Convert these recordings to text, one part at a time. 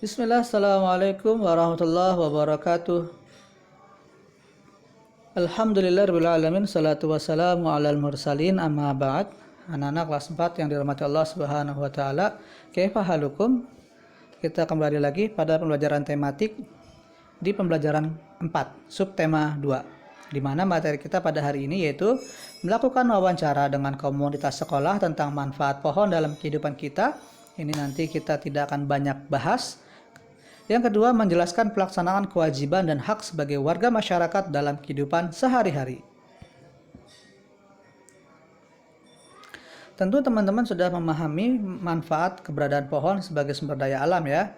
Bismillah, Assalamualaikum warahmatullahi wabarakatuh. Alhamdulillahirrahmanirrahim. Salatu wassalamu alal mursalin amma ba'd. Anak-anak kelas 4 yang dirahmati Allah subhanahu wa ta'ala, kaifa halukum? Kita kembali lagi pada pembelajaran tematik di pembelajaran 4, subtema 2, di mana materi kita pada hari ini yaitu melakukan wawancara dengan komunitas sekolah tentang manfaat pohon dalam kehidupan kita. Ini nanti kita tidak akan banyak bahas. Yang kedua, menjelaskan pelaksanaan kewajiban dan hak sebagai warga masyarakat dalam kehidupan sehari-hari. Tentu teman-teman sudah memahami manfaat keberadaan pohon sebagai sumber daya alam ya.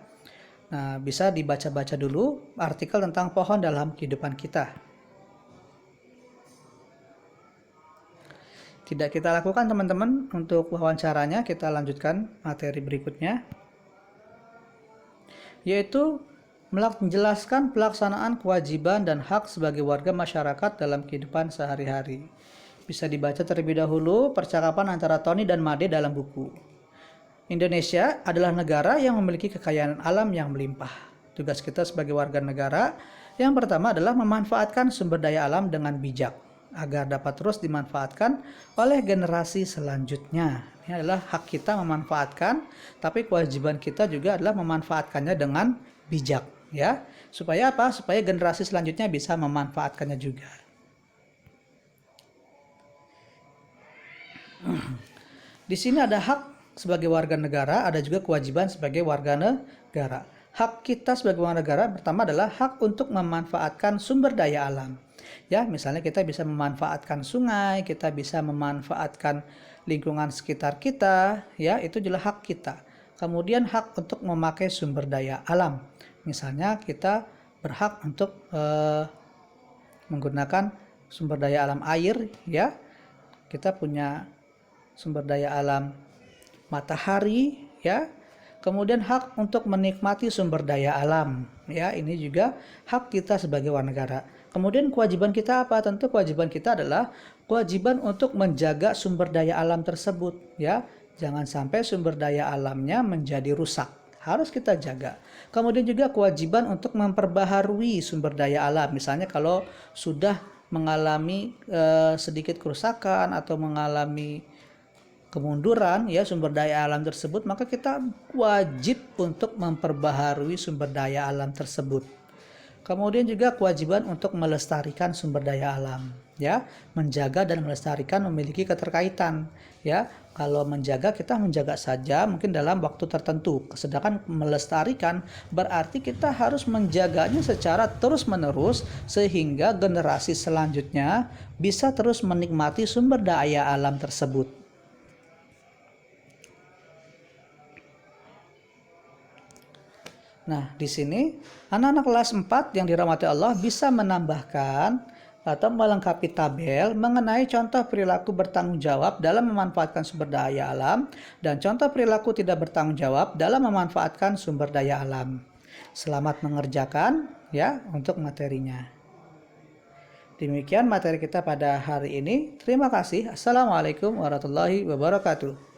Nah, bisa dibaca-baca dulu artikel tentang pohon dalam kehidupan kita. Tidak kita lakukan teman-teman untuk wawancaranya, kita lanjutkan materi berikutnya, yaitu menjelaskan pelaksanaan kewajiban dan hak sebagai warga masyarakat dalam kehidupan sehari-hari. Bisa dibaca terlebih dahulu percakapan antara Tony dan Made dalam buku. Indonesia adalah negara yang memiliki kekayaan alam yang melimpah. Tugas kita sebagai warga negara yang pertama adalah memanfaatkan sumber daya alam dengan bijak agar dapat terus dimanfaatkan oleh generasi selanjutnya. Ini adalah hak kita memanfaatkan, tapi kewajiban kita juga adalah memanfaatkannya dengan bijak, ya. Supaya apa? Supaya generasi selanjutnya bisa memanfaatkannya juga. Di sini ada hak sebagai warga negara, ada juga kewajiban sebagai warga negara. Hak kita sebagai warga negara pertama adalah hak untuk memanfaatkan sumber daya alam. Ya, misalnya kita bisa memanfaatkan sungai, kita bisa memanfaatkan lingkungan sekitar kita, ya, itu adalah hak kita. Kemudian hak untuk memakai sumber daya alam. Misalnya kita berhak untuk menggunakan sumber daya alam air, ya. Kita punya sumber daya alam matahari, ya. Kemudian hak untuk menikmati sumber daya alam, ya. Ini juga hak kita sebagai warga negara. Kemudian kewajiban kita apa? Tentu kewajiban kita adalah kewajiban untuk menjaga sumber daya alam tersebut, ya. Jangan sampai sumber daya alamnya menjadi rusak. Harus kita jaga. Kemudian juga kewajiban untuk memperbaharui sumber daya alam. Misalnya kalau sudah mengalami sedikit kerusakan atau mengalami kemunduran ya sumber daya alam tersebut, maka kita wajib untuk memperbaharui sumber daya alam tersebut. Kemudian juga kewajiban untuk melestarikan sumber daya alam, ya, menjaga dan melestarikan memiliki keterkaitan, ya. Kalau menjaga kita menjaga saja mungkin dalam waktu tertentu, sedangkan melestarikan berarti kita harus menjaganya secara terus-menerus sehingga generasi selanjutnya bisa terus menikmati sumber daya alam tersebut. Nah, di sini anak-anak kelas 4 yang dirahmati Allah bisa menambahkan atau melengkapi tabel mengenai contoh perilaku bertanggung jawab dalam memanfaatkan sumber daya alam dan contoh perilaku tidak bertanggung jawab dalam memanfaatkan sumber daya alam. Selamat mengerjakan ya untuk materinya. Demikian materi kita pada hari ini. Terima kasih. Assalamualaikum warahmatullahi wabarakatuh.